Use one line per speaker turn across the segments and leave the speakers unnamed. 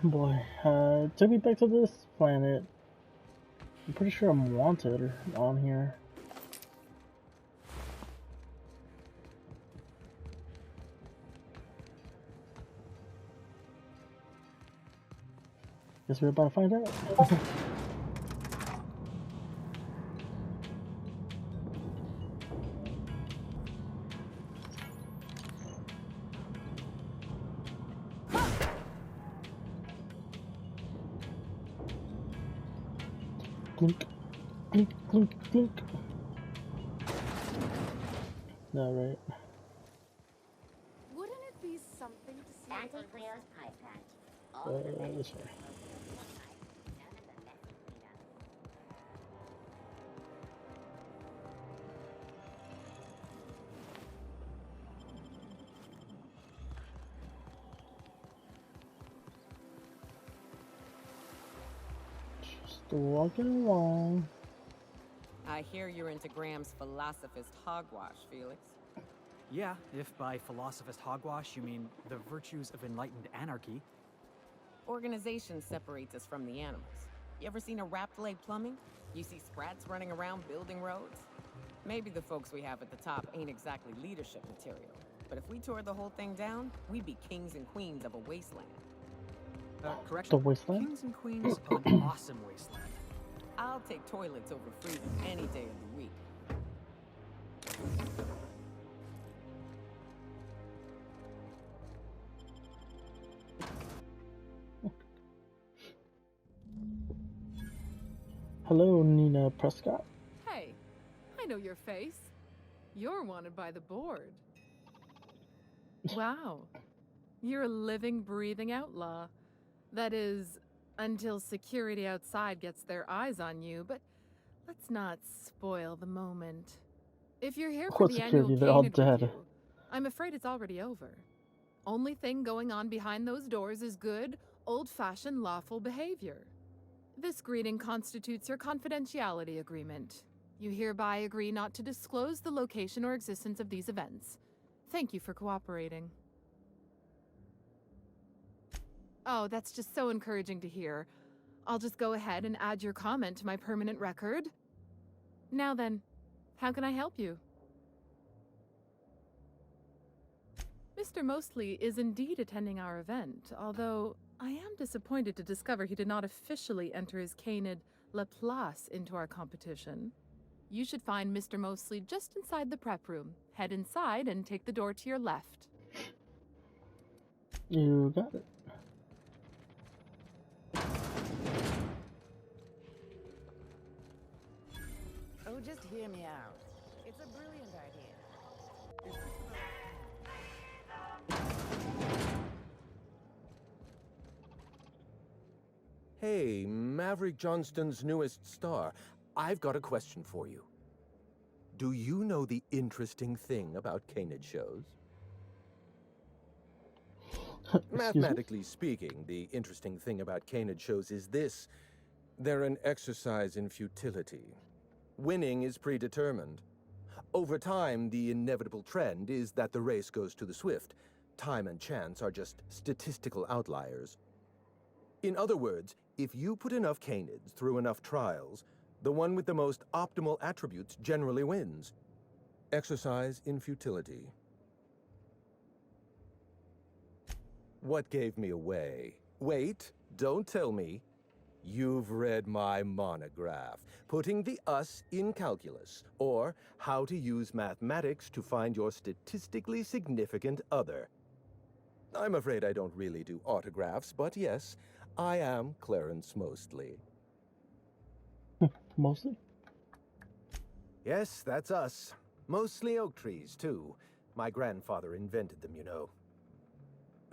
Boy, took me back to this planet. I'm pretty sure I'm wanted on here. Guess we're about to find out. Clink, clink, clink, clink. No, right.
Wouldn't it be something to see
Anti-Cleo's pipe patch.
This way. Just walking along.
I hear you're into Graham's philosophist hogwash, Felix.
Yeah, if by philosophist hogwash you mean the virtues of enlightened anarchy.
Organization separates us from the animals. You ever seen a rapt leg plumbing? You see sprats running around building roads? Maybe the folks we have at the top ain't exactly leadership material. But if we tore the whole thing down, we'd be kings and queens of a wasteland.
Correction.
The wasteland?
Kings and queens of an awesome wasteland.
I'll take toilets over freedom any day of the week.
Hello, Nina Prescott.
Hey, I know your face. You're wanted by the board. Wow. You're a living, breathing outlaw. That is, until security outside gets their eyes on you, but let's not spoil the moment. If you're here for
What
the annual
security? They're all
Canid
dead.
review, I'm afraid it's already over. Only thing going on behind those doors is good, old-fashioned lawful behavior. This greeting constitutes your confidentiality agreement. You hereby agree not to disclose the location or existence of these events. Thank you for cooperating. Oh, that's just so encouraging to hear. I'll just go ahead and add your comment to my permanent record. Now then, how can I help you? Mr. Mostly is indeed attending our event, although I am disappointed to discover he did not officially enter his canid La Place into our competition. You should find Mr. Mostly just inside the prep room. Head inside and take the door to your left.
You got it.
Oh, just hear me out. It's a brilliant idea.
Hey, Maverick Johnston's newest star. I've got a question for you. Do you know the interesting thing about canid shows? Mathematically speaking, the interesting thing about canid shows is this. They're an exercise in futility. Winning is predetermined. Over time, the inevitable trend is that the race goes to the swift. Time and chance are just statistical outliers. In other words, if you put enough canids through enough trials, the one with the most optimal attributes generally wins. Exercise in futility. What gave me away? Wait, don't tell me. You've read my monograph, Putting the Us in Calculus, or How to Use Mathematics to Find Your Statistically Significant Other. I'm afraid I don't really do autographs, but yes, I am Clarence Mostly.
Mostly?
Yes, that's us. Mostly oak trees, too. My grandfather invented them, you know.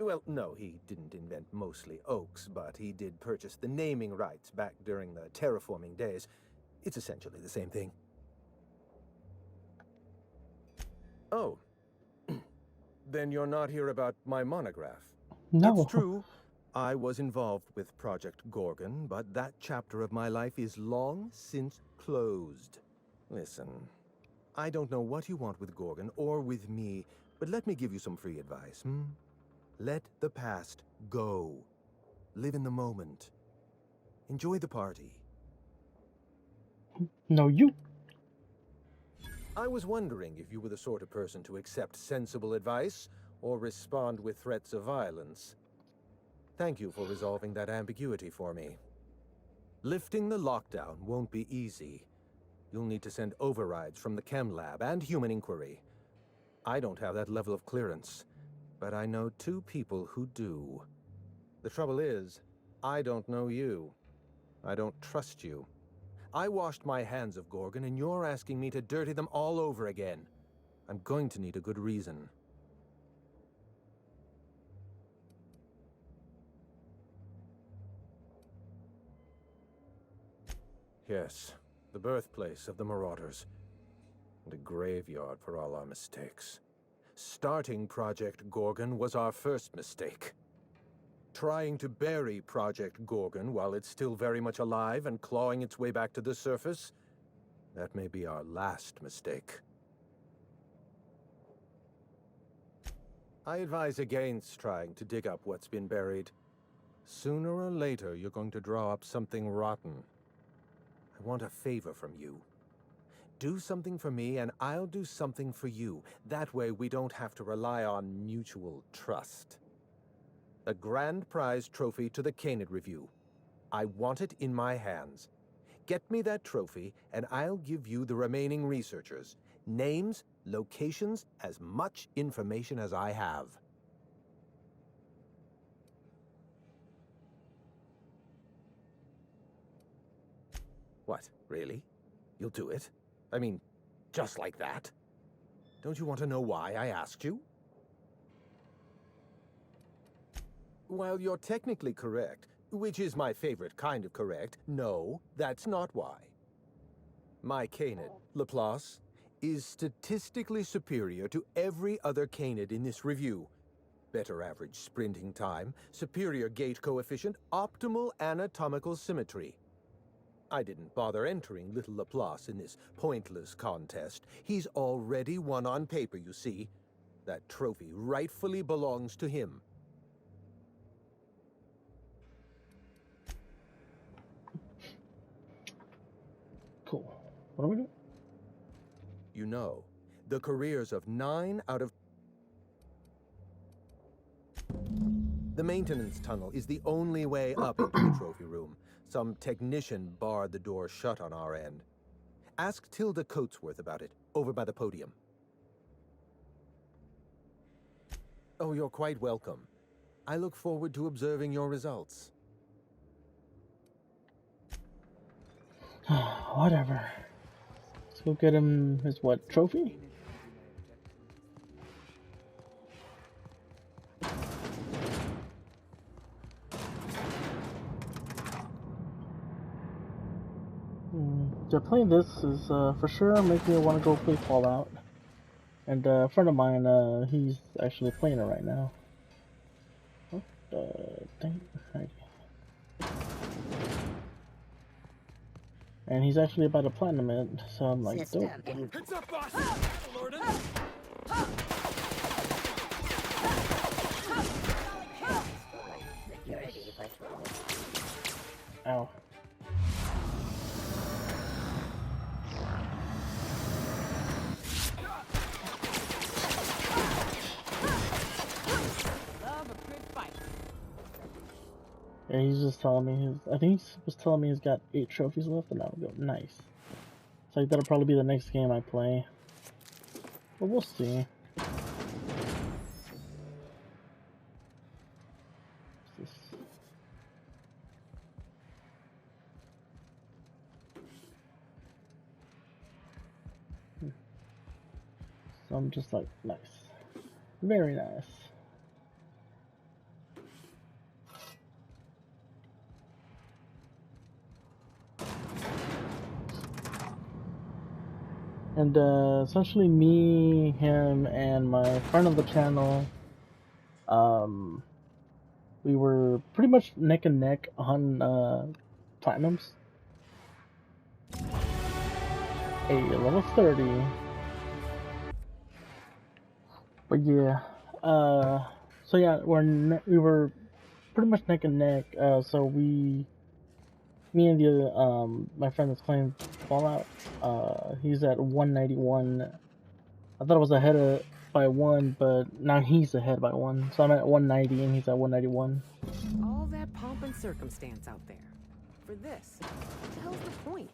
Well, no, he didn't invent mostly oaks, but he did purchase the naming rights back during the terraforming days. It's essentially the same thing. Oh. Then you're not here about my monograph.
No.
It's true. I was involved with Project Gorgon, but that chapter of my life is long since closed. Listen, I don't know what you want with Gorgon or with me, but let me give you some free advice, Let the past go. Live in the moment. Enjoy the party.
No, you.
I was wondering if you were the sort of person to accept sensible advice or respond with threats of violence. Thank you for resolving that ambiguity for me. Lifting the lockdown won't be easy. You'll need to send overrides from the chem lab and human inquiry. I don't have that level of clearance, but I know 2 people who do. The trouble is, I don't know you. I don't trust you. I washed my hands of Gorgon, and you're asking me to dirty them all over again. I'm going to need a good reason. Yes, the birthplace of the marauders. And a graveyard for all our mistakes. Starting Project Gorgon was our first mistake. Trying to bury Project Gorgon while it's still very much alive and clawing its way back to the surface, that may be our last mistake. I advise against trying to dig up what's been buried. Sooner or later, you're going to draw up something rotten. I want a favor from you. Do something for me, and I'll do something for you. That way, we don't have to rely on mutual trust. A grand prize trophy to the Canid Review. I want it in my hands. Get me that trophy, and I'll give you the remaining researchers. Names, locations, as much information as I have. What, really? You'll do it? I mean, just like that? Don't you want to know why I asked you? While you're technically correct, which is my favorite kind of correct, no, that's not why. My Canid, Laplace, is statistically superior to every other Canid in this review. Better average sprinting time, superior gait coefficient, optimal anatomical symmetry. I didn't bother entering little Laplace in this pointless contest. He's already won on paper, you see. That trophy rightfully belongs to him.
Cool. What are we doing?
You know, the careers of 9 out of... The maintenance tunnel is the only way up into the trophy room. Some technician barred the door shut on our end. Ask Tilda Coatsworth about it, over by the podium. Oh, you're quite welcome. I look forward to observing your results.
Whatever. Let's go get him his what, trophy? Yeah, playing this is for sure making me want to go play Fallout. And a friend of mine, he's actually playing it right now. What the thing? And he's actually about to platinum it, so I'm like, dope.
Heads up, boss! Lorden!
Ow. Yeah, he's just telling me I think he was telling me he's got 8 trophies left, and I would go, nice. So that'll probably be the next game I play. But we'll see. So I'm just like, nice. Very nice. And essentially me, him, and my friend of the channel, we were pretty much neck and neck on platinums. Hey, level 30. But yeah, so yeah, we were pretty much neck and neck. So me and the my friend that's playing Fallout, he's at 191. I thought I was ahead by 1, but now he's ahead by 1. So I'm at 190 and he's at 191.
All that pomp and circumstance out there. For this, what the hell's the point?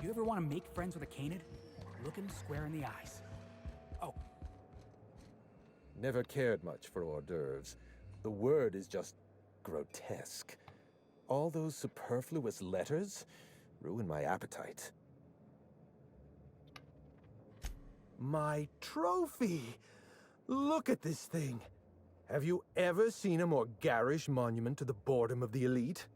You ever want to make friends with a canid? Look him square in the eyes. Oh.
Never cared much for hors d'oeuvres. The word is just grotesque. All those superfluous letters ruin my appetite. My trophy! Look at this thing! Have you ever seen a more garish monument to the boredom of the elite?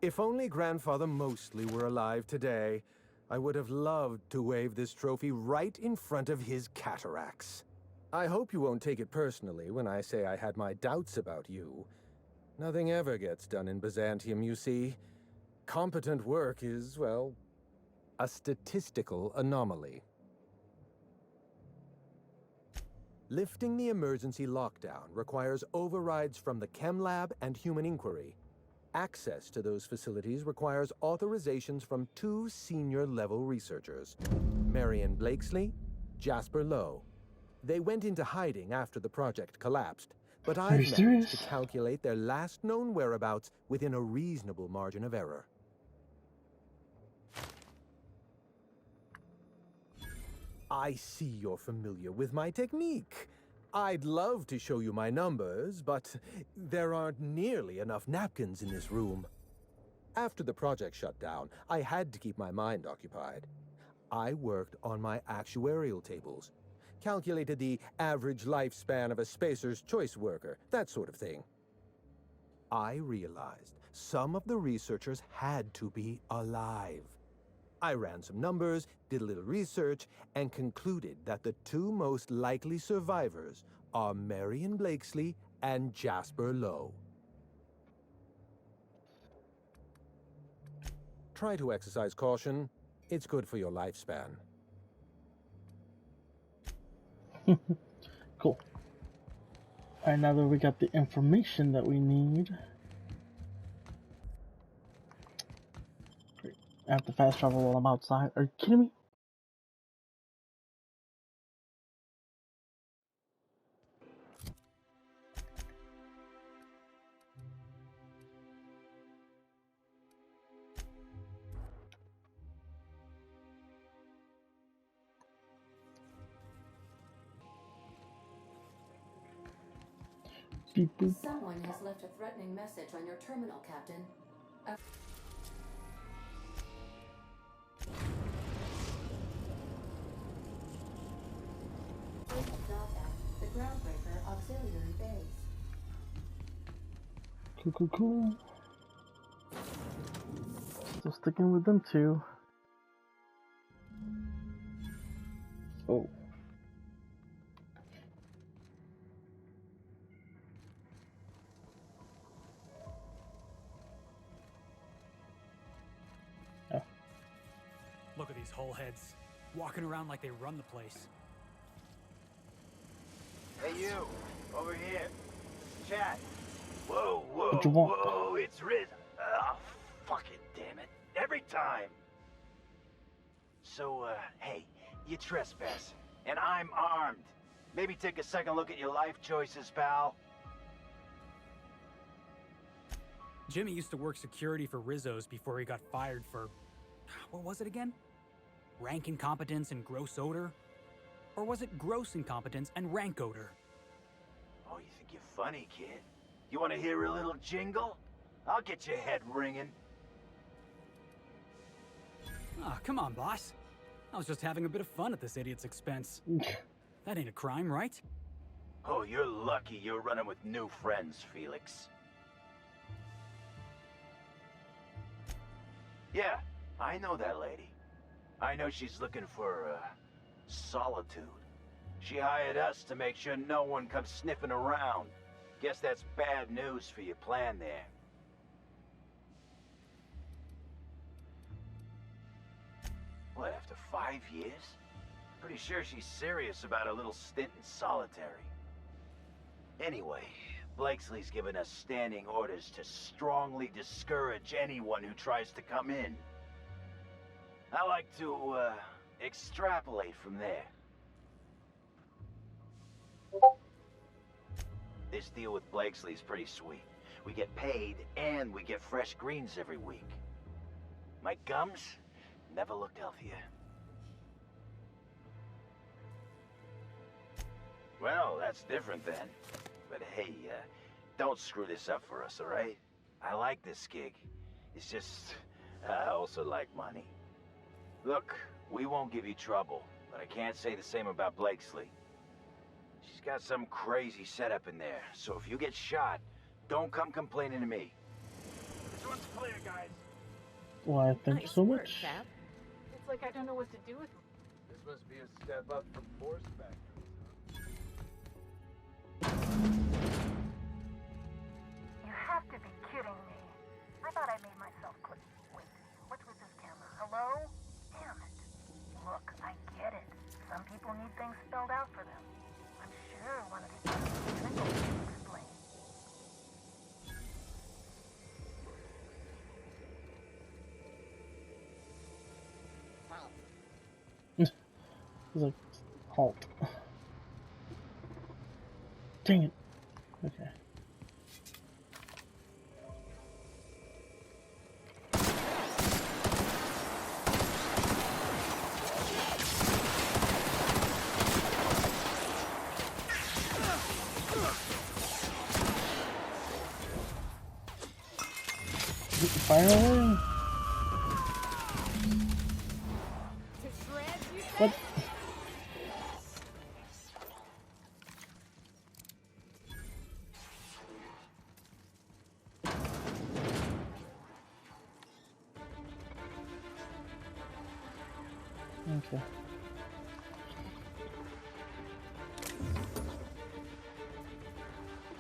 If only Grandfather Mostly were alive today, I would have loved to wave this trophy right in front of his cataracts. I hope you won't take it personally when I say I had my doubts about you. Nothing ever gets done in Byzantium, you see. Competent work is, well, a statistical anomaly. Lifting the emergency lockdown requires overrides from the Chem Lab and Human Inquiry. Access to those facilities requires authorizations from 2 senior-level researchers, Marion Blakesley, Jasper Lowe. They went into hiding after the project collapsed, but I've managed to calculate their last known whereabouts within a reasonable margin of error. I see you're familiar with my technique. I'd love to show you my numbers, but there aren't nearly enough napkins in this room. After the project shut down, I had to keep my mind occupied. I worked on my actuarial tables, calculated the average lifespan of a spacer's choice worker, that sort of thing. I realized some of the researchers had to be alive. I ran some numbers, did a little research, and concluded that the 2 most likely survivors are Marion Blakesley and Jasper Lowe. Try to exercise caution. It's good for your lifespan.
Cool. Alright, now that we got the information that we need. Great. I have to fast travel while I'm outside. Are you kidding me? Beep, boop.
Someone has left a threatening message on your terminal, Captain. Dock at the Groundbreaker Auxiliary Base.
Cool. Still sticking with them too. Oh.
Look at these whole heads, walking around like they run the place.
Hey you, over here. Chat. Whoa,
What you want?
whoa, it's Riz. Oh, fucking damn it. Every time. So, hey, you trespass, and I'm armed. Maybe take a second look at your life choices, pal.
Jimmy used to work security for Rizzo's before he got fired for... what was it again? Rank incompetence and gross odor? Or was it gross incompetence and rank odor?
Oh, you think you're funny, kid? You want to hear a little jingle? I'll get your head ringing.
Ah, come on, boss. I was just having a bit of fun at this idiot's expense. That ain't a crime, right?
Oh, you're lucky you're running with new friends, Felix. Yeah, I know that lady. I know she's looking for, solitude. She hired us to make sure no one comes sniffing around. Guess that's bad news for your plan there. What, after 5 years? Pretty sure she's serious about a little stint in solitary. Anyway, Blakesley's given us standing orders to strongly discourage anyone who tries to come in. I like to, extrapolate from there. This deal with Blakesley's pretty sweet. We get paid, and we get fresh greens every week. My gums never looked healthier. Well, that's different then. But hey, don't screw this up for us, alright? I like this gig. It's just, I also like money. Look, we won't give you trouble, but I can't say the same about Blakesley. She's got some crazy setup in there, so if you get shot, don't come complaining to me. This one's clear, guys.
Why, thank you so
work,
much.
Cap.
It's like I don't know what to do with
This must be a step up from force factors.
You have to be kidding me. I thought I made myself clear. Wait, what's with this camera? Hello? Damn it. Look, I get it. Some people need things spelled out for them. I'm sure one of these cynicals can explain.
He's like, halt. Dang it. Okay. Finally? What? Okay.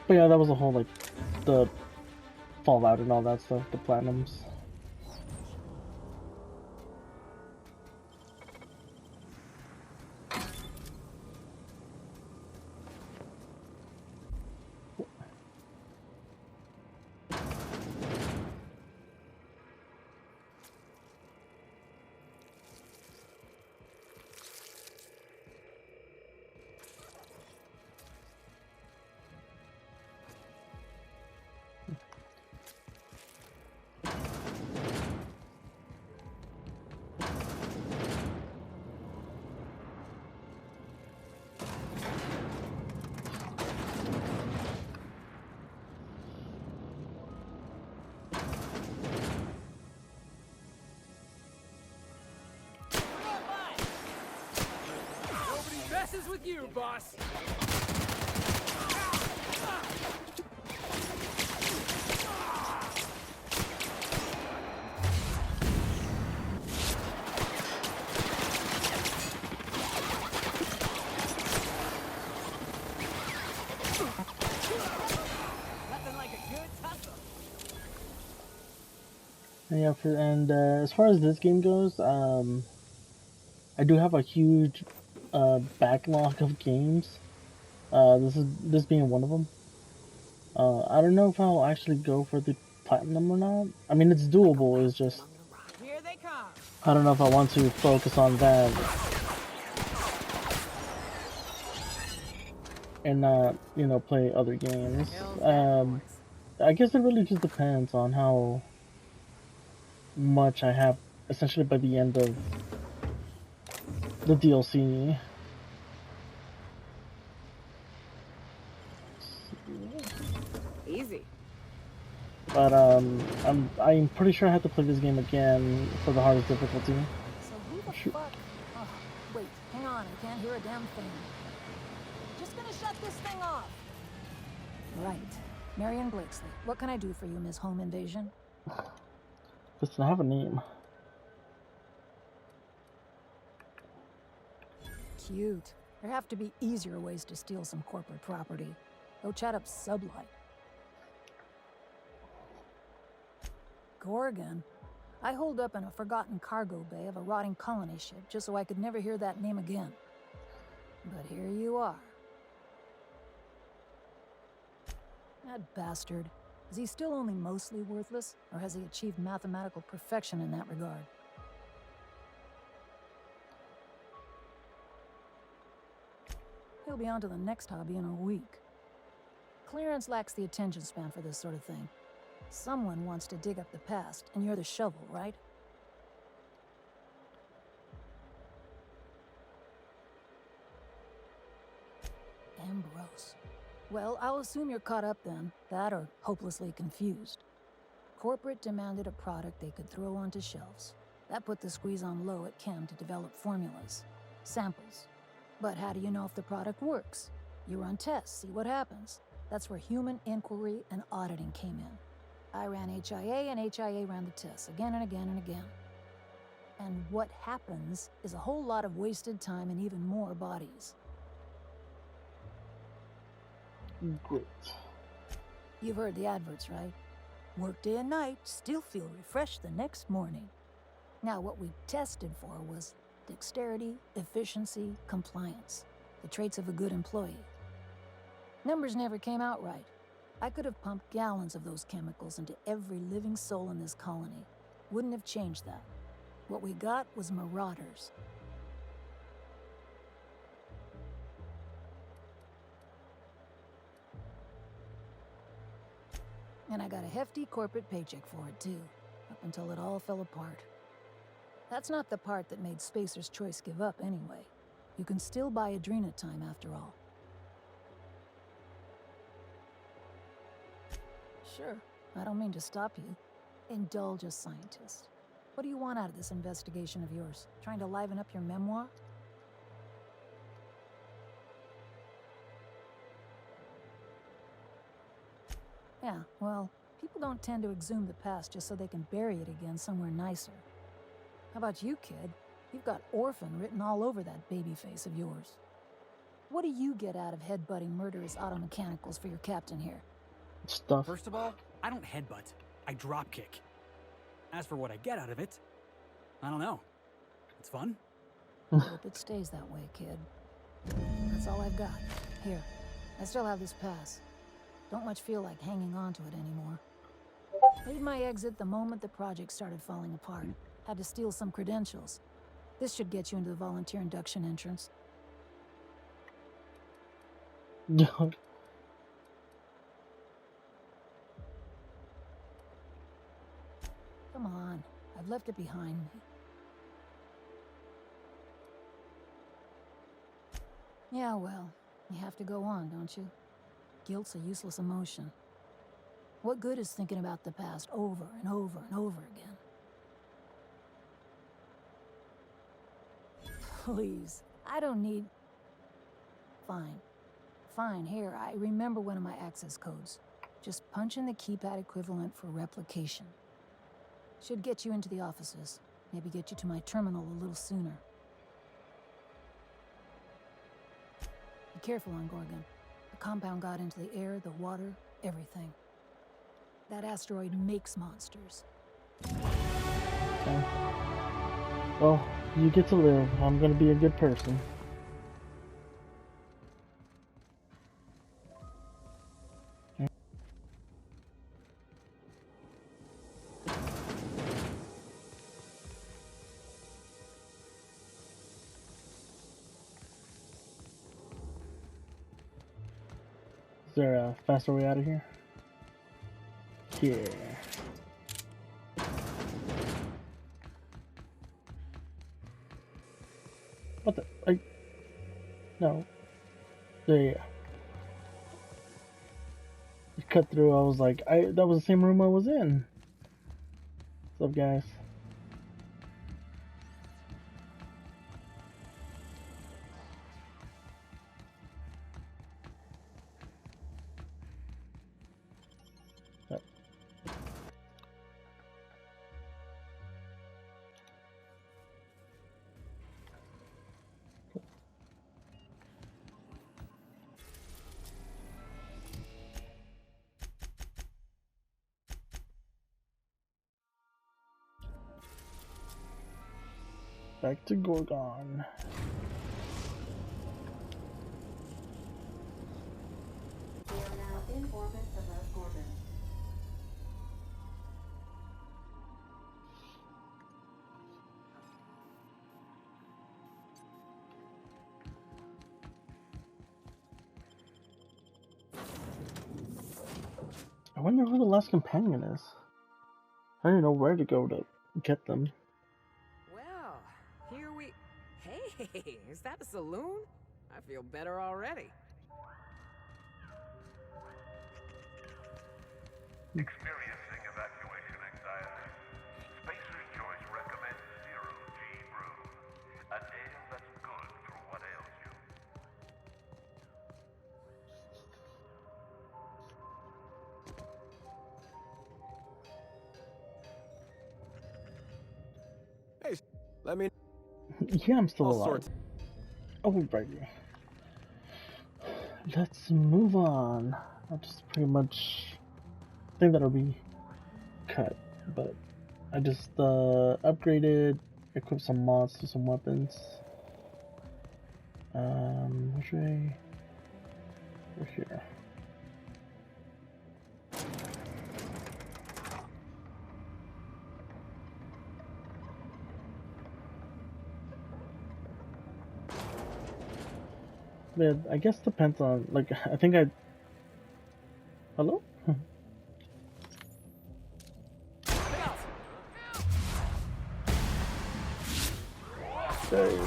But yeah, that was a whole, like, the Fallout and all that stuff, the platinums.
Messes with you, boss.
Nothing like a good tussle.
Yeah, as far as this game goes, I do have a huge backlog of games. This being one of them. I don't know if I'll actually go for the platinum or not. I mean, it's doable. It's just
Here they come.
I don't know if I want to focus on that and not, you know, play other games. I guess it really just depends on how much I have essentially by the end of the DLC.
Easy.
But I'm pretty sure I have to play this game again for the hardest difficulty.
So who the fuck? Oh, wait, hang on, I can't hear a damn thing. Just gonna shut this thing off. Right. Marion Blakesley, what can I do for you, Ms. Home Invasion?
Listen, I have a name.
Cute. There have to be easier ways to steal some corporate property. Go chat up Sublight. Gorgon? I holed up in a forgotten cargo bay of a rotting colony ship just so I could never hear that name again.
But here you are. That bastard. Is he still only mostly worthless, or has he achieved mathematical perfection in that regard? He'll be on to the next hobby in a week. Clarence lacks the attention span for this sort of thing. Someone wants to dig up the past, and you're the shovel, right? Ambrose. Well, I'll assume you're caught up then. That or hopelessly confused. Corporate demanded a product they could throw onto shelves. That put the squeeze on low at Chem to develop formulas. Samples. But how do you know if the product works? You run tests, see what happens. That's where human inquiry and auditing came in. I ran HIA, and HIA ran the tests again and again and again. And what happens is a whole lot of wasted time and even more bodies.
Great.
You've heard the adverts, right? Work day and night, still feel refreshed the next morning. Now, what we tested for was dexterity, efficiency, compliance. The traits of a good employee. Numbers never came out right. I could have pumped gallons of those chemicals into every living soul in this colony. Wouldn't have changed that. What we got was marauders. And I got a hefty corporate paycheck for it, too, up until it all fell apart. That's not the part that made Spacer's Choice give up, anyway. You can still buy Adrena time, after all. Sure, I don't mean to stop you. Indulge a scientist. What do you want out of this investigation of yours? Trying to liven up your memoir? Yeah, well, people don't tend to exhume the past just so they can bury it again somewhere nicer. How about you, kid? You've got orphan written all over that baby face of yours. What do you get out of headbutting murderous automechanicals for your captain here?
Stuff.
First of all, I don't headbutt. I dropkick. As for what I get out of it, I don't know. It's fun.
Hope it stays that way, kid. That's all I've got. Here, I still have this pass. Don't much feel like hanging on to it anymore. Made my exit the moment the project started falling apart. Had to steal some credentials. This should get you into the volunteer induction entrance. Come on, I've left it behind me. Yeah, well, you have to go on, don't you? Guilt's a useless emotion. What good is thinking about the past over and over and over again? Please, I don't need... Fine. Fine, here, I remember one of my access codes. Just punch in the keypad equivalent for replication. Should get you into the offices. Maybe get you to my terminal a little sooner. Be careful on Gorgon. The compound got into the air, the water, everything. That asteroid makes monsters.
Okay. Well, you get to live. I'm gonna be a good person. Is there a faster way out of here? Yeah. What the? No. There you go. You cut through, I was like, that was the same room I was in. What's up, guys? Back to Gorgon. wonder who the last companion is. I don't know where to go to get them.
Well, here we... Hey, is that a saloon? I feel better already.
Experiencing evacuation anxiety? Spacer's Choice recommends 0G Brew. An ale that's good for what ails you.
Hey, let me...
Yeah, I'm still
All
alive.
sorts.
Alrighty. Let's move on. I just pretty much think that'll be cut, but I just upgraded, equipped some mods to some weapons. Which way? We're here. But I guess depends on, like, I think I... Hello? There you go.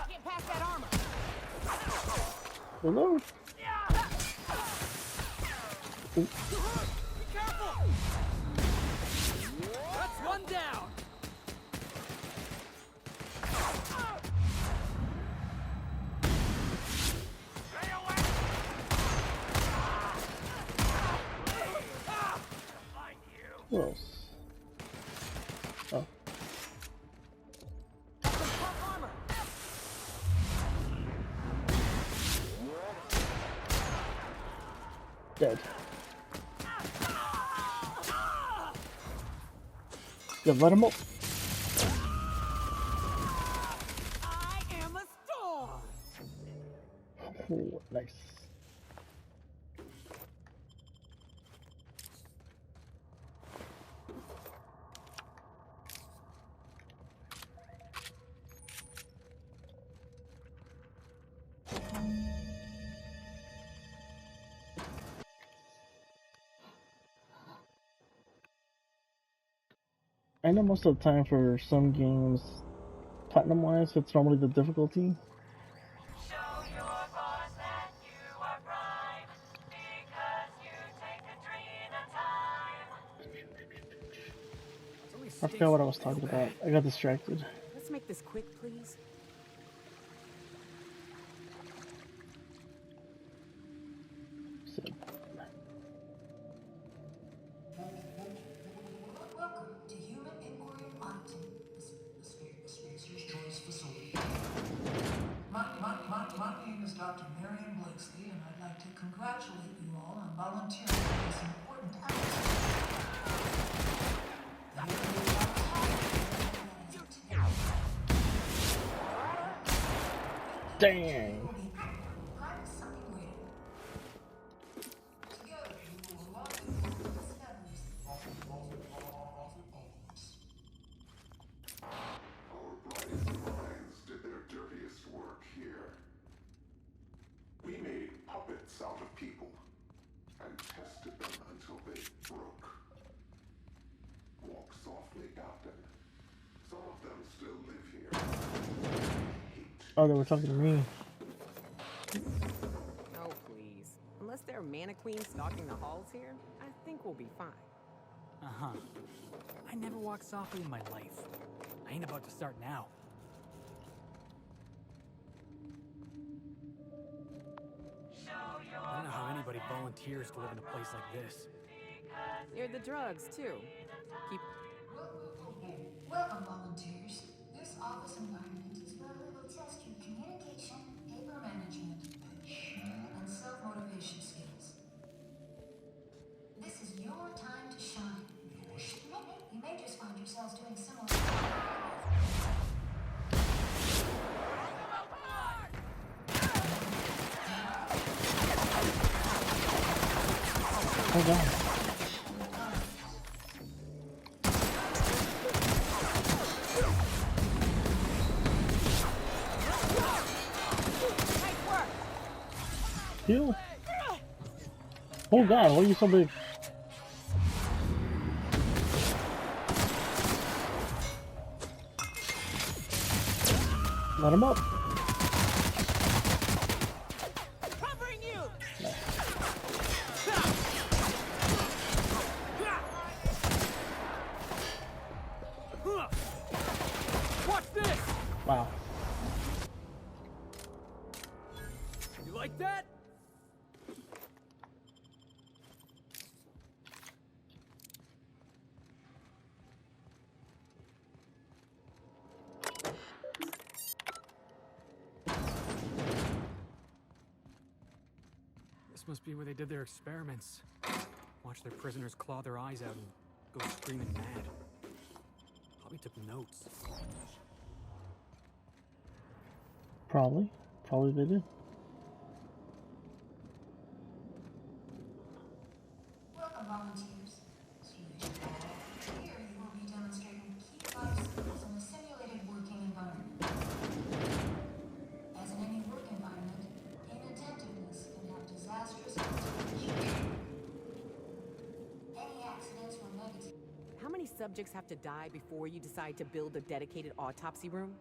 Get past that armor.
Hello?
Be careful. That's one down.
Who else? Oh. Dead. Yeah, let him up.
I am a storm.
Oh, nice. I know most of the time for some games, platinum-wise, it's normally the difficulty.
Show your boss that you are prime, because you take a dream at a time.
I forgot what I was talking about. I got distracted.
Let's make this quick, please.
So,
Welcome to Human Inquiry Auditing, the Spacer's Choice facility. My name is Dr. Minnie Ambrose, and I'd like to congratulate you all on volunteering for this important act.
dang!
Out of people and tested them until they broke. Walk softly, Captain. Some of them still live here.
Oh, they were talking to me.
Oh, please. Unless there are mana queens stalking the halls here, I think we'll be fine.
Uh-huh. I never walked softly in my life. I ain't about to start now. I don't know how anybody volunteers to live in a place like this.
Near the drugs, too. Keep...
Welcome, volunteers. This office environment is where we will test your communication, paper management, and self-motivation skills. This is your time to shine. You may just find yourselves doing similar...
Hold on. Heal. Oh god, why are you so big? Let him up.
Covering you.
Watch this!
Wow.
You like that? This must be where they did their experiments. Watch their prisoners claw their eyes out and go screaming mad. Probably took notes.
Probably they did.
Welcome, volunteers. Here you will be demonstrating key life skills in a simulated working environment. As in any work environment, inattentiveness can have disastrous consequences. Any accidents or negative.
How many subjects have to die before you decide to build a dedicated autopsy room?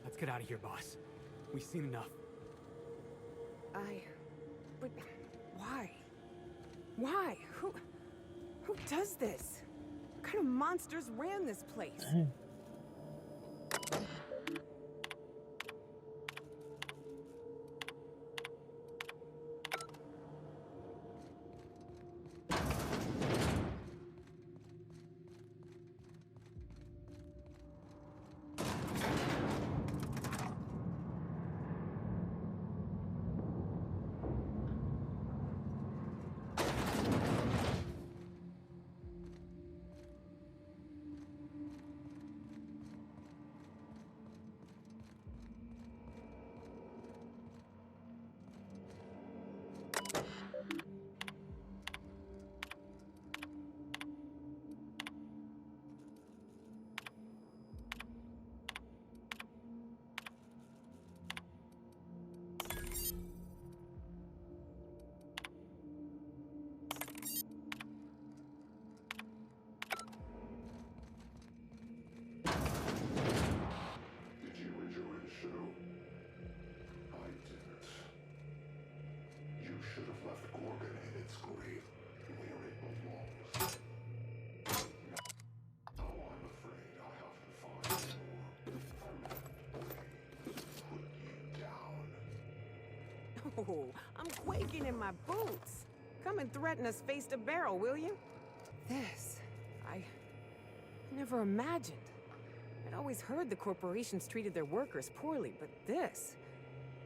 Let's get out of here, boss. We've seen enough.
But why? Why? Who does this? What kind of monsters ran this place?
Did you enjoy the show? I didn't. You should have left Gorgon in its grave where it belongs. Now I'm afraid I have to find a more permanent way to put you down.
Oh, I'm quaking in my boots. Come and threaten us face to barrel, will you? This, I never imagined. I'd always heard the corporations treated their workers poorly, but this,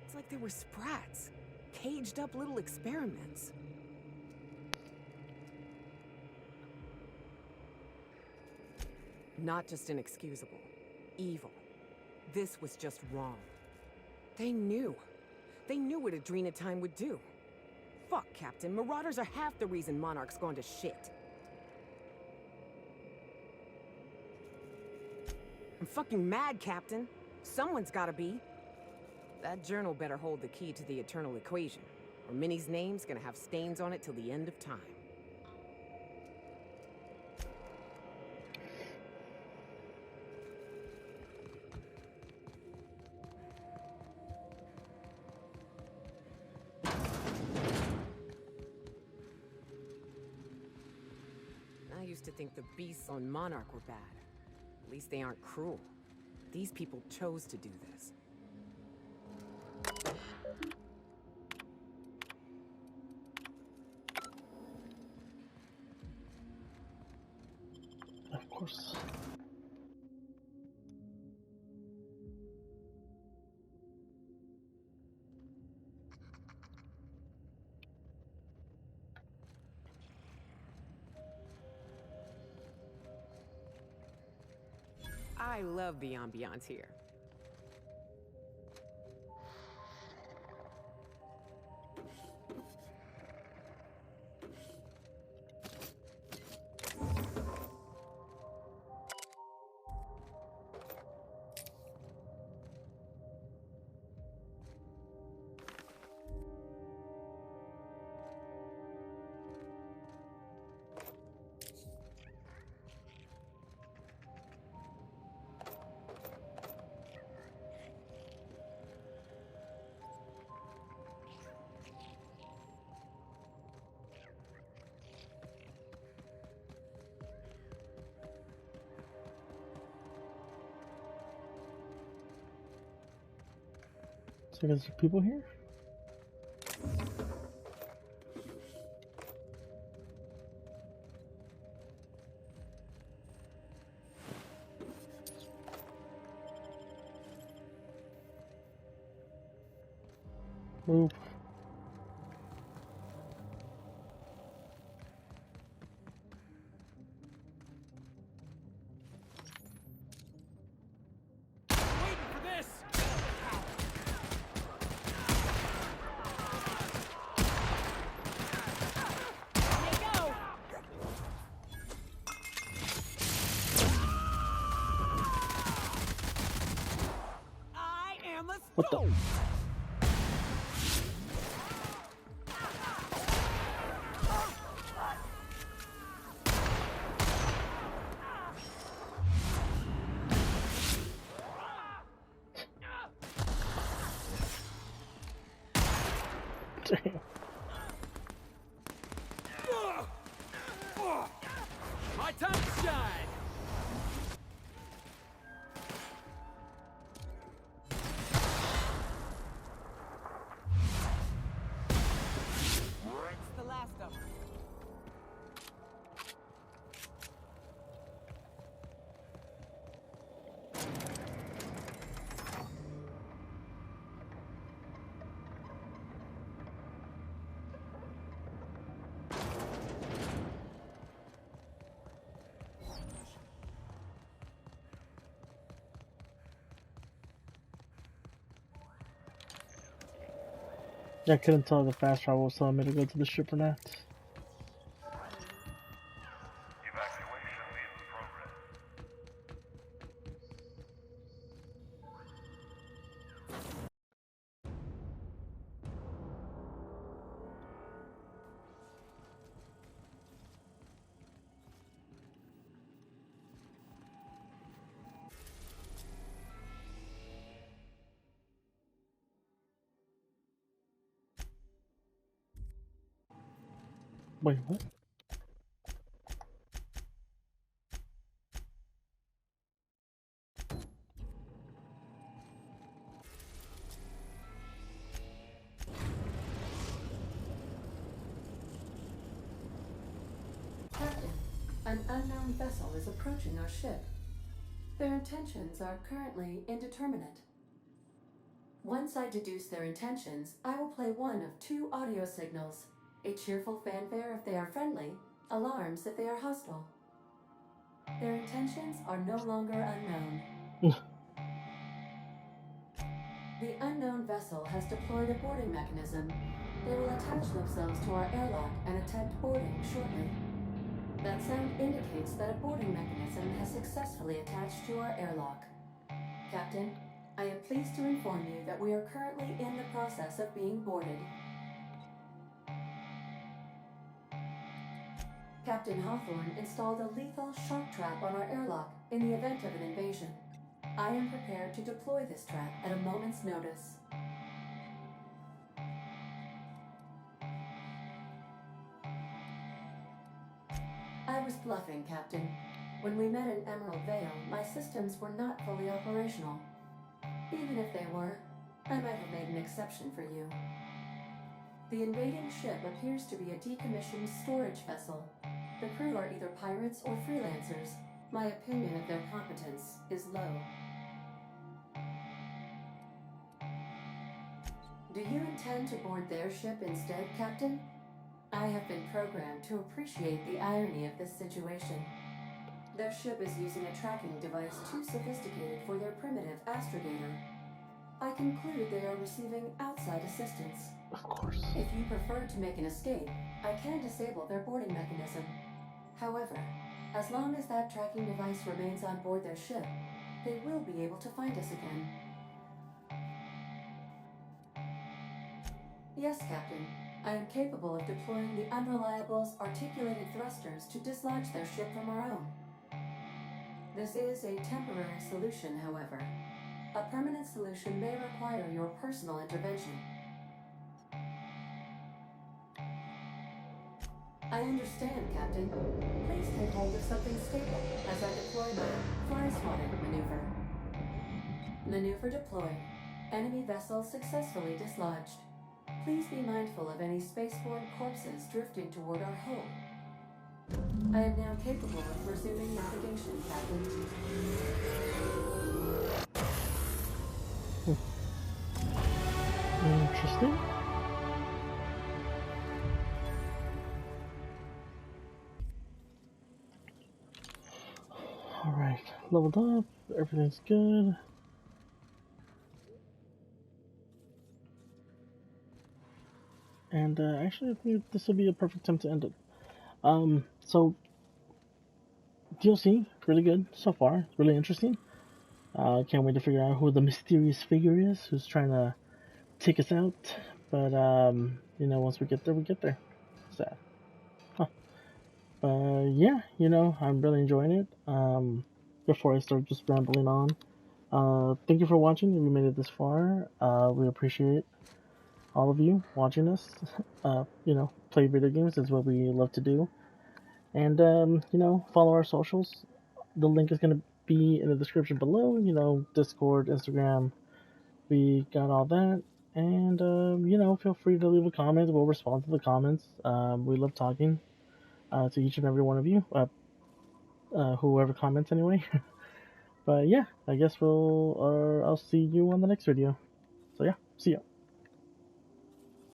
it's like they were sprats, caged up little experiments. Not just inexcusable, evil. This was just wrong. They knew. They knew what Adrenatine would do. Fuck, Captain. Marauders are half the reason Monarch's gone to shit. I'm fucking mad, Captain. Someone's gotta be. That journal better hold the key to the eternal equation, or Minnie's name's gonna have stains on it till the end of time. I used to think the beasts on Monarch were bad. At least they aren't cruel. These people chose to do this.
Of course.
I love the ambiance here.
I guess there are people here? Move.
Waiting for this!
What the? Damn.
My time to shine!
It's the last of them.
I couldn't tell if the fast travel was telling me to go to the ship or not.
Evacuation in progress.
Wait, what?
Captain, an unknown vessel is approaching our ship. Their intentions are currently indeterminate. Once I deduce their intentions, I will play one of two audio signals. A cheerful fanfare if they are friendly, alarms if they are hostile. Their intentions are no longer unknown. The unknown vessel has deployed a boarding mechanism. They will attach themselves to our airlock and attempt boarding shortly. That sound indicates that a boarding mechanism has successfully attached to our airlock. Captain, I am pleased to inform you that we are currently in the process of being boarded. Captain Hawthorne installed a lethal shock trap on our airlock in the event of an invasion. I am prepared to deploy this trap at a moment's notice. I was bluffing, Captain. When we met in Emerald Vale, my systems were not fully operational. Even if they were, I might have made an exception for you. The invading ship appears to be a decommissioned storage vessel. The crew are either pirates or freelancers. My opinion of their competence is low. Do you intend to board their ship instead, Captain? I have been programmed to appreciate the irony of this situation. Their ship is using a tracking device too sophisticated for their primitive astrogator. I conclude they are receiving outside assistance.
Of course.
If you prefer to make an escape, I can disable their boarding mechanism. However, as long as that tracking device remains on board their ship, they will be able to find us again. Yes, Captain. I am capable of deploying the Unreliable's articulated thrusters to dislodge their ship from our own. This is a temporary solution, however. A permanent solution may require your personal intervention. I understand, Captain. Please take hold of something stable as I deploy my fly swatting maneuver. Maneuver deployed. Enemy vessel successfully dislodged. Please be mindful of any spaceborne corpses drifting toward our hull. I am now capable of resuming navigation, Captain.
Interesting. Alright, leveled up, everything's good. And actually, I think this would be a perfect time to end it. So DLC, really good so far. It's really interesting. Can't wait to figure out who the mysterious figure is who's trying to take us out. But you know, once we get there, we get there. Sad. Huh. Yeah, you know, I'm really enjoying it. Before I start just rambling on, thank you for watching. If you made it this far, we appreciate all of you watching us. You know, play video games is what we love to do. And you know, follow our socials. The link is gonna be in the description below. You know, Discord, Instagram. We got all that. And you know, feel free to leave a comment. We'll respond to the comments. We love talking to each and every one of you. Whoever comments anyway. But yeah, I guess I'll see you on the next video. So yeah, see ya.